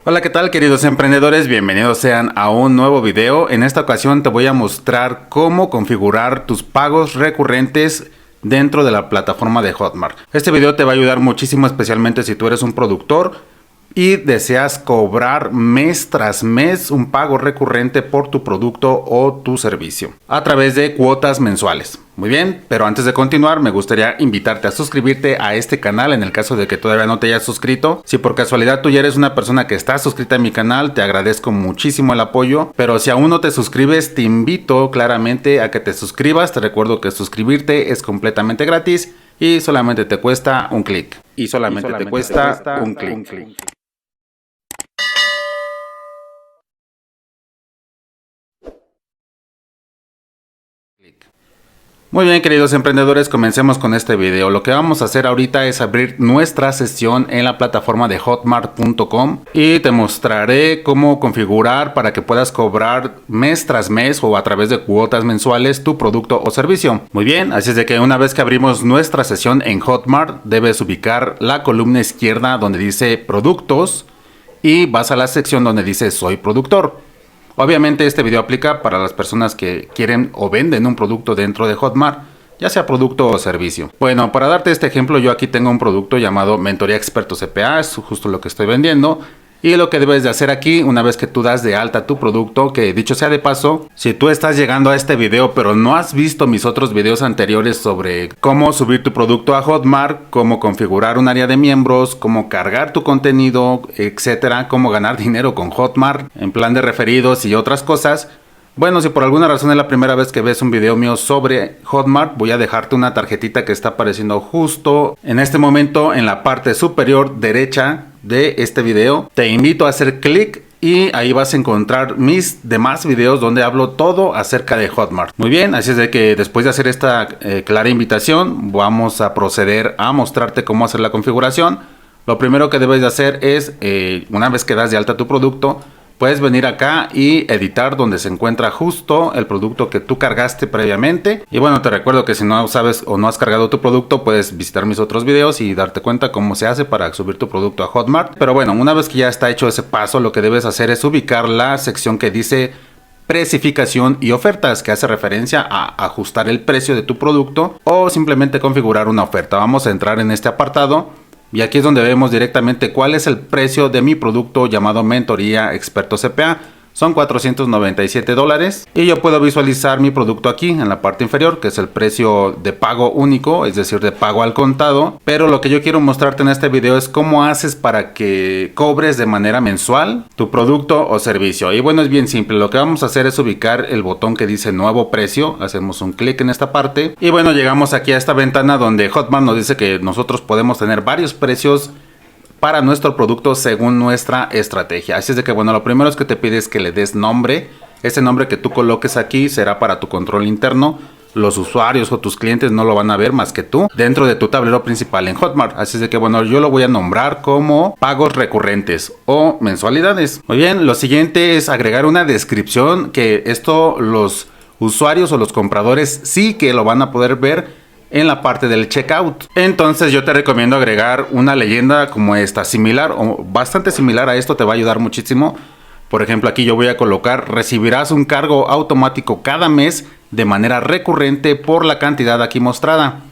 Hola, ¿qué tal, queridos emprendedores? Bienvenidos sean a un nuevo video. En esta ocasión te voy a mostrar cómo configurar tus pagos recurrentes dentro de la plataforma de Hotmart. Este video te va a ayudar muchísimo, especialmente si tú eres un productor y deseas cobrar mes tras mes un pago recurrente por tu producto o tu servicio a través de cuotas mensuales. Muy bien, pero antes de continuar me gustaría invitarte a suscribirte a este canal en el caso de que todavía no te hayas suscrito. Si por casualidad tú ya eres una persona que está suscrita a mi canal, te agradezco muchísimo el apoyo, pero si aún no te suscribes, te invito claramente a que te suscribas. Te recuerdo que suscribirte es completamente gratis y solamente te cuesta un clic. Y solamente te cuesta un clic. Muy bien, queridos emprendedores, comencemos con este video. Lo que vamos a hacer ahorita es abrir nuestra sesión en la plataforma de hotmart.com y te mostraré cómo configurar para que puedas cobrar mes tras mes o a través de cuotas mensuales tu producto o servicio. Muy bien, así es de que una vez que abrimos nuestra sesión en Hotmart, debes ubicar la columna izquierda donde dice productos y vas a la sección donde dice soy productor. Obviamente este video aplica para las personas que quieren o venden un producto dentro de Hotmart, ya sea producto o servicio. Bueno, para darte este ejemplo, yo aquí tengo un producto llamado Mentoría Experto CPA, es justo lo que estoy vendiendo. Y lo que debes de hacer aquí, una vez que tú das de alta tu producto, que dicho sea de paso, si tú estás llegando a este video pero no has visto mis otros videos anteriores sobre cómo subir tu producto a Hotmart, cómo configurar un área de miembros, cómo cargar tu contenido, etcétera, cómo ganar dinero con Hotmart en plan de referidos y otras cosas. Bueno, si por alguna razón es la primera vez que ves un video mío sobre Hotmart, voy a dejarte una tarjetita que está apareciendo justo en este momento en la parte superior derecha de este video. Te invito a hacer clic y ahí vas a encontrar mis demás videos donde hablo todo acerca de Hotmart. Muy bien, así es de que después de hacer esta clara invitación, vamos a proceder a mostrarte cómo hacer la configuración. Lo primero que debes de hacer es, una vez que das de alta tu producto, puedes venir acá y editar donde se encuentra justo el producto que tú cargaste previamente. Y bueno, te recuerdo que si no sabes o no has cargado tu producto, puedes visitar mis otros videos y darte cuenta cómo se hace para subir tu producto a Hotmart. Pero bueno, una vez que ya está hecho ese paso, lo que debes hacer es ubicar la sección que dice precificación y ofertas, que hace referencia a ajustar el precio de tu producto o simplemente configurar una oferta. Vamos a entrar en este apartado. Y aquí es donde vemos directamente cuál es el precio de mi producto llamado Mentoría Experto CPA. Son $497 y yo puedo visualizar mi producto aquí en la parte inferior, que es el precio de pago único, es decir, de pago al contado. Pero lo que yo quiero mostrarte en este video es cómo haces para que cobres de manera mensual tu producto o servicio. Y bueno, es bien simple. Lo que vamos a hacer es ubicar el botón que dice nuevo precio. Hacemos un clic en esta parte y bueno, llegamos aquí a esta ventana donde Hotmart nos dice que nosotros podemos tener varios precios para nuestro producto según nuestra estrategia. Así es de que bueno, lo primero es que te pide es que le des nombre. Ese nombre que tú coloques aquí será para tu control interno. Los usuarios o tus clientes no lo van a ver más que tú dentro de tu tablero principal en Hotmart. Así es de que bueno, yo lo voy a nombrar como pagos recurrentes o mensualidades. Muy bien, lo siguiente es agregar una descripción, que esto los usuarios o los compradores sí que lo van a poder ver en la parte del checkout. Entonces yo te recomiendo agregar una leyenda como esta, similar o bastante similar a esto, te va a ayudar muchísimo. Por ejemplo, aquí yo voy a colocar: recibirás un cargo automático cada mes de manera recurrente por la cantidad aquí mostrada.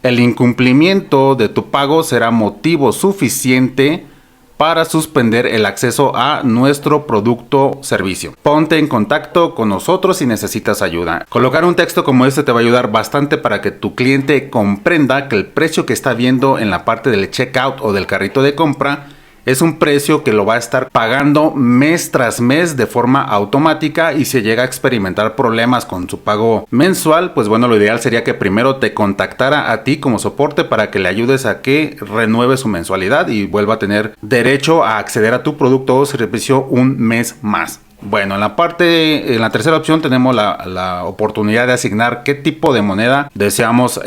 El incumplimiento de tu pago será motivo suficiente para suspender el acceso a nuestro producto o servicio. Ponte en contacto con nosotros si necesitas ayuda. Colocar un texto como este te va a ayudar bastante para que tu cliente comprenda que el precio que está viendo en la parte del checkout o del carrito de compra es un precio que lo va a estar pagando mes tras mes de forma automática, y si llega a experimentar problemas con su pago mensual, pues bueno, lo ideal sería que primero te contactara a ti como soporte para que le ayudes a que renueve su mensualidad y vuelva a tener derecho a acceder a tu producto o servicio un mes más. Bueno, en la tercera opción tenemos la oportunidad de asignar qué tipo de moneda deseamos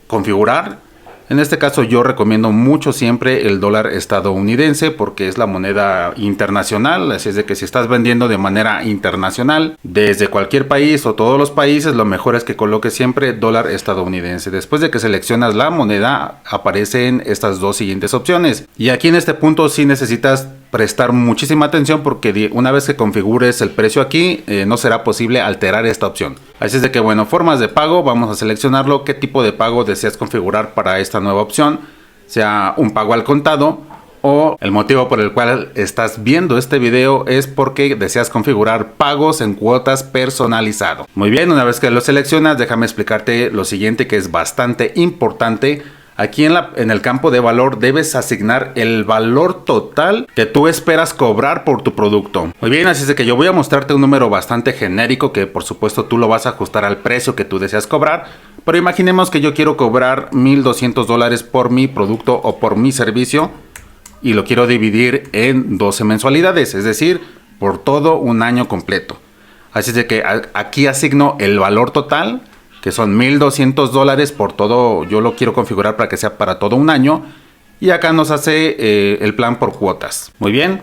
configurar. En este caso yo recomiendo mucho siempre el dólar estadounidense porque es la moneda internacional. Así es de que si estás vendiendo de manera internacional desde cualquier país o todos los países, lo mejor es que coloques siempre dólar estadounidense. Después de que seleccionas la moneda, aparecen estas dos siguientes opciones. Y aquí en este punto sí necesitas prestar muchísima atención porque una vez que configures el precio aquí, no será posible alterar esta opción. Así es de que bueno, formas de pago, vamos a seleccionarlo, qué tipo de pago deseas configurar para esta nueva opción, sea un pago al contado, o el motivo por el cual estás viendo este video es porque deseas configurar pagos en cuotas personalizado. Muy bien, una vez que lo seleccionas, déjame explicarte lo siguiente que es bastante importante. Aquí en el campo de valor debes asignar el valor total que tú esperas cobrar por tu producto. Muy bien, así es de que yo voy a mostrarte un número bastante genérico que por supuesto tú lo vas a ajustar al precio que tú deseas cobrar. Pero imaginemos que yo quiero cobrar $1,200 por mi producto o por mi servicio y lo quiero dividir en 12 mensualidades, es decir, por todo un año completo. Así es de que aquí asigno el valor total, que son $1,200 por todo, yo lo quiero configurar para que sea para todo un año, y acá nos hace el plan por cuotas. Muy bien,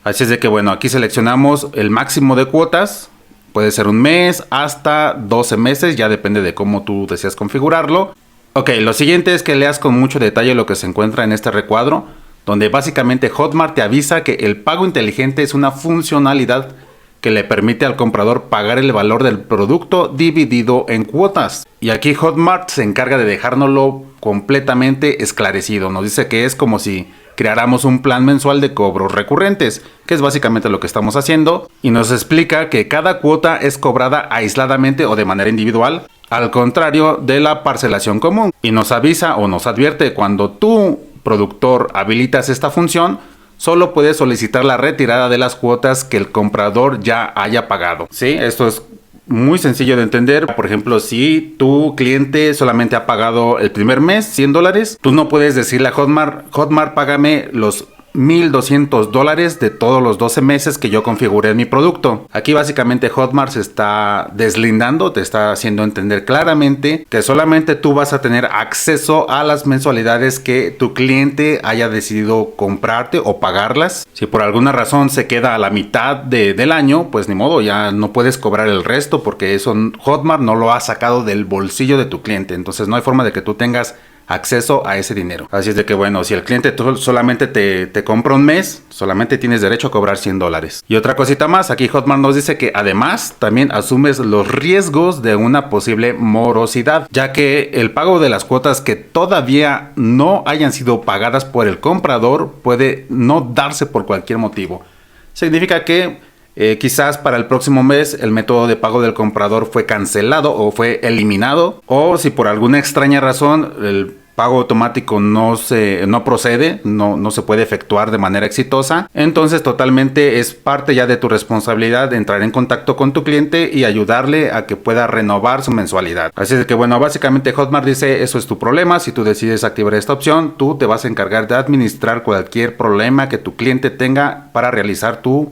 así es de que bueno, aquí seleccionamos el máximo de cuotas, puede ser un mes hasta 12 meses, ya depende de cómo tú deseas configurarlo. Ok, lo siguiente es que leas con mucho detalle lo que se encuentra en este recuadro, donde básicamente Hotmart te avisa que el pago inteligente es una funcionalidad que le permite al comprador pagar el valor del producto dividido en cuotas. Y aquí Hotmart se encarga de dejárnoslo completamente esclarecido. Nos dice que es como si creáramos un plan mensual de cobros recurrentes, que es básicamente lo que estamos haciendo, y nos explica que cada cuota es cobrada aisladamente o de manera individual, al contrario de la parcelación común. Y nos avisa o nos advierte cuando tú, productor, habilitas esta función, solo puedes solicitar la retirada de las cuotas que el comprador ya haya pagado. Sí, esto es muy sencillo de entender. Por ejemplo, si tu cliente solamente ha pagado el primer mes $100, tú no puedes decirle a Hotmart, págame los $1,200 de todos los 12 meses que yo configuré en mi producto. Aquí básicamente Hotmart se está deslindando, te está haciendo entender claramente que solamente tú vas a tener acceso a las mensualidades que tu cliente haya decidido comprarte o pagarlas. Si por alguna razón se queda a la mitad del año, pues ni modo, ya no puedes cobrar el resto porque eso Hotmart no lo ha sacado del bolsillo de tu cliente. Entonces no hay forma de que tú tengas acceso a ese dinero. Así es de que bueno, si el cliente solamente te compra un mes, solamente tienes derecho a cobrar $100. Y otra cosita más, aquí Hotmart nos dice que además también asumes los riesgos de una posible morosidad, ya que el pago de las cuotas que todavía no hayan sido pagadas por el comprador puede no darse por cualquier motivo. Significa que quizás para el próximo mes el método de pago del comprador fue cancelado o fue eliminado, o si por alguna extraña razón el pago automático no procede, no se puede efectuar de manera exitosa, entonces totalmente es parte ya de tu responsabilidad de entrar en contacto con tu cliente y ayudarle a que pueda renovar su mensualidad. Así es que bueno, básicamente Hotmart dice, eso es tu problema. Si tú decides activar esta opción, tú te vas a encargar de administrar cualquier problema que tu cliente tenga para realizar tu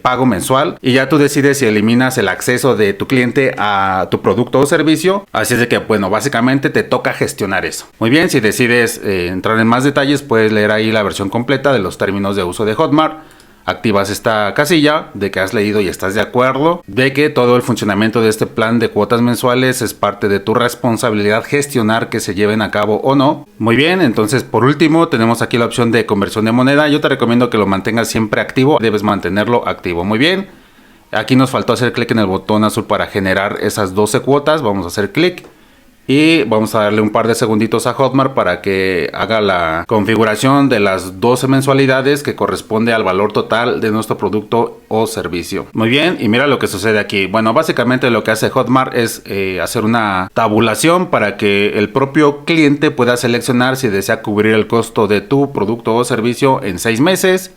pago mensual, y ya tú decides si eliminas el acceso de tu cliente a tu producto o servicio. Así es de que bueno, básicamente te toca gestionar eso. Muy bien, si decides entrar en más detalles, puedes leer ahí la versión completa de los términos de uso de Hotmart. Activas esta casilla de que has leído y estás de acuerdo de que todo el funcionamiento de este plan de cuotas mensuales es parte de tu responsabilidad gestionar que se lleven a cabo o no. Muy bien, entonces por último tenemos aquí la opción de conversión de moneda. Yo te recomiendo que lo mantengas siempre activo, debes mantenerlo activo. Muy bien, aquí nos faltó hacer clic en el botón azul para generar esas 12 cuotas. Vamos a hacer clic y vamos a darle un par de segunditos a Hotmart para que haga la configuración de las 12 mensualidades que corresponde al valor total de nuestro producto o servicio. Muy bien, y mira lo que sucede aquí. Bueno, básicamente lo que hace Hotmart es hacer una tabulación para que el propio cliente pueda seleccionar si desea cubrir el costo de tu producto o servicio en 6 meses,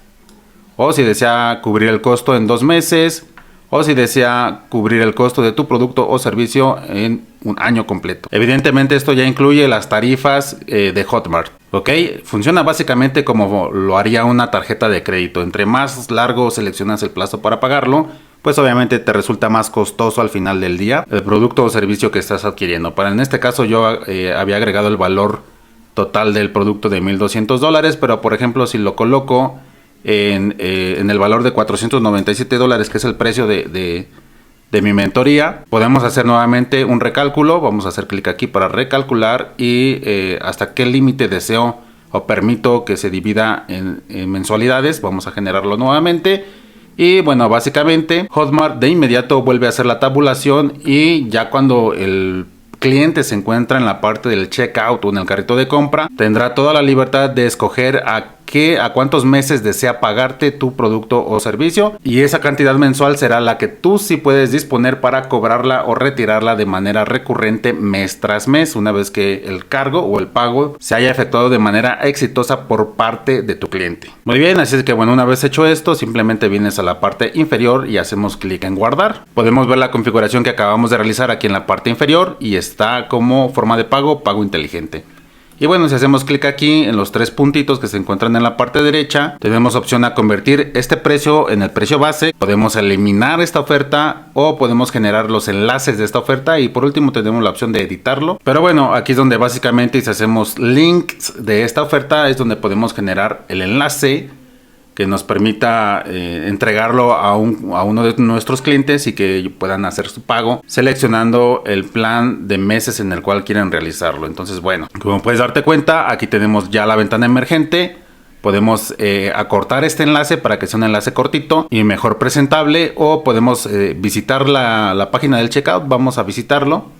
o si desea cubrir el costo en 2 meses, o si desea cubrir el costo de tu producto o servicio en un año completo. Evidentemente esto ya incluye las tarifas de Hotmart. Ok, funciona básicamente como lo haría una tarjeta de crédito. Entre más largo seleccionas el plazo para pagarlo, pues obviamente te resulta más costoso al final del día el producto o servicio que estás adquiriendo. En este caso yo había agregado el valor total del producto de $1,200, pero por ejemplo si lo coloco en el valor de $497, que es el precio de mi mentoría, podemos hacer nuevamente un recálculo. Vamos a hacer clic aquí para recalcular y hasta qué límite deseo o permito que se divida en mensualidades. Vamos a generarlo nuevamente. Y bueno, básicamente Hotmart de inmediato vuelve a hacer la tabulación, y ya cuando el cliente se encuentra en la parte del checkout o en el carrito de compra, tendrá toda la libertad de escoger a cuántos meses desea pagarte tu producto o servicio, y esa cantidad mensual será la que tú sí puedes disponer para cobrarla o retirarla de manera recurrente mes tras mes, una vez que el cargo o el pago se haya efectuado de manera exitosa por parte de tu cliente. Muy bien, así es que bueno, una vez hecho esto, simplemente vienes a la parte inferior y hacemos clic en guardar. Podemos ver la configuración que acabamos de realizar aquí en la parte inferior, y está como forma de pago inteligente. Y bueno, si hacemos clic aquí en los tres puntitos que se encuentran en la parte derecha, tenemos opción a convertir este precio en el precio base. Podemos eliminar esta oferta o podemos generar los enlaces de esta oferta, y por último tenemos la opción de editarlo. Pero bueno, aquí es donde básicamente, si hacemos links de esta oferta, es donde podemos generar el enlace que nos permita entregarlo a uno de nuestros clientes y que puedan hacer su pago seleccionando el plan de meses en el cual quieren realizarlo. Entonces bueno, como puedes darte cuenta, aquí tenemos ya la ventana emergente. Podemos acortar este enlace para que sea un enlace cortito y mejor presentable, o podemos visitar la página del checkout. Vamos a visitarlo.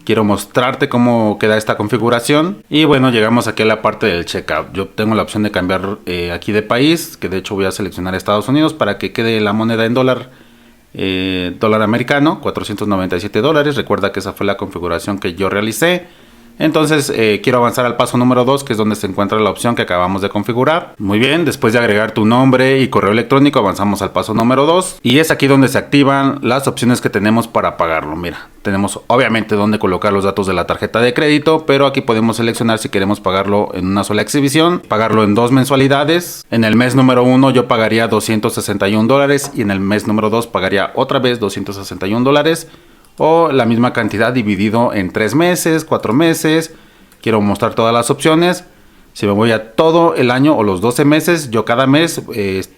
Quiero mostrarte cómo queda esta configuración. Y bueno, llegamos aquí a la parte del checkout. Yo tengo la opción de cambiar aquí de país, que de hecho voy a seleccionar Estados Unidos para que quede la moneda en dólar americano, $497. Recuerda que esa fue la configuración que yo realicé. Entonces quiero avanzar al paso número 2, que es donde se encuentra la opción que acabamos de configurar. Muy bien, después de agregar tu nombre y correo electrónico, avanzamos al paso número 2. Y es aquí donde se activan las opciones que tenemos para pagarlo. Mira, tenemos obviamente donde colocar los datos de la tarjeta de crédito, pero aquí podemos seleccionar si queremos pagarlo en una sola exhibición, pagarlo en 2 mensualidades. En el mes número 1 yo pagaría $261, y en el mes número 2 pagaría otra vez $261. O la misma cantidad dividido en 3 meses, 4 meses. Quiero mostrar todas las opciones. Si me voy a todo el año o los 12 meses, yo cada mes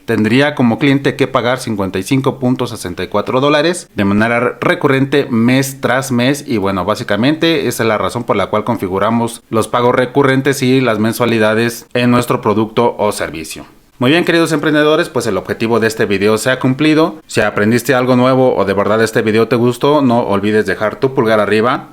tendría como cliente que pagar $55.64 de manera recurrente mes tras mes. Y bueno, básicamente esa es la razón por la cual configuramos los pagos recurrentes y las mensualidades en nuestro producto o servicio. Muy bien, queridos emprendedores, pues el objetivo de este video se ha cumplido. Si aprendiste algo nuevo o de verdad este video te gustó, no olvides dejar tu pulgar arriba.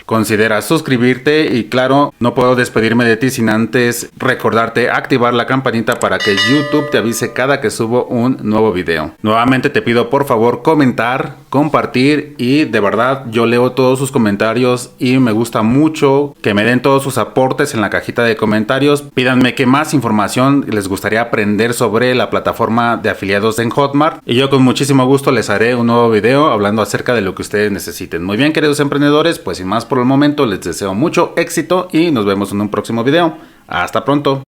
Considera suscribirte, y claro, no puedo despedirme de ti sin antes recordarte activar la campanita para que YouTube te avise cada que subo un nuevo video. Nuevamente te pido por favor comentar, compartir, y de verdad yo leo todos sus comentarios y me gusta mucho que me den todos sus aportes en la cajita de comentarios. Pídanme qué más información les gustaría aprender sobre la plataforma de afiliados en Hotmart, y yo con muchísimo gusto les haré un nuevo video hablando acerca de lo que ustedes necesiten. Muy bien, queridos emprendedores, pues sin más por el momento les deseo mucho éxito y nos vemos en un próximo video. Hasta pronto.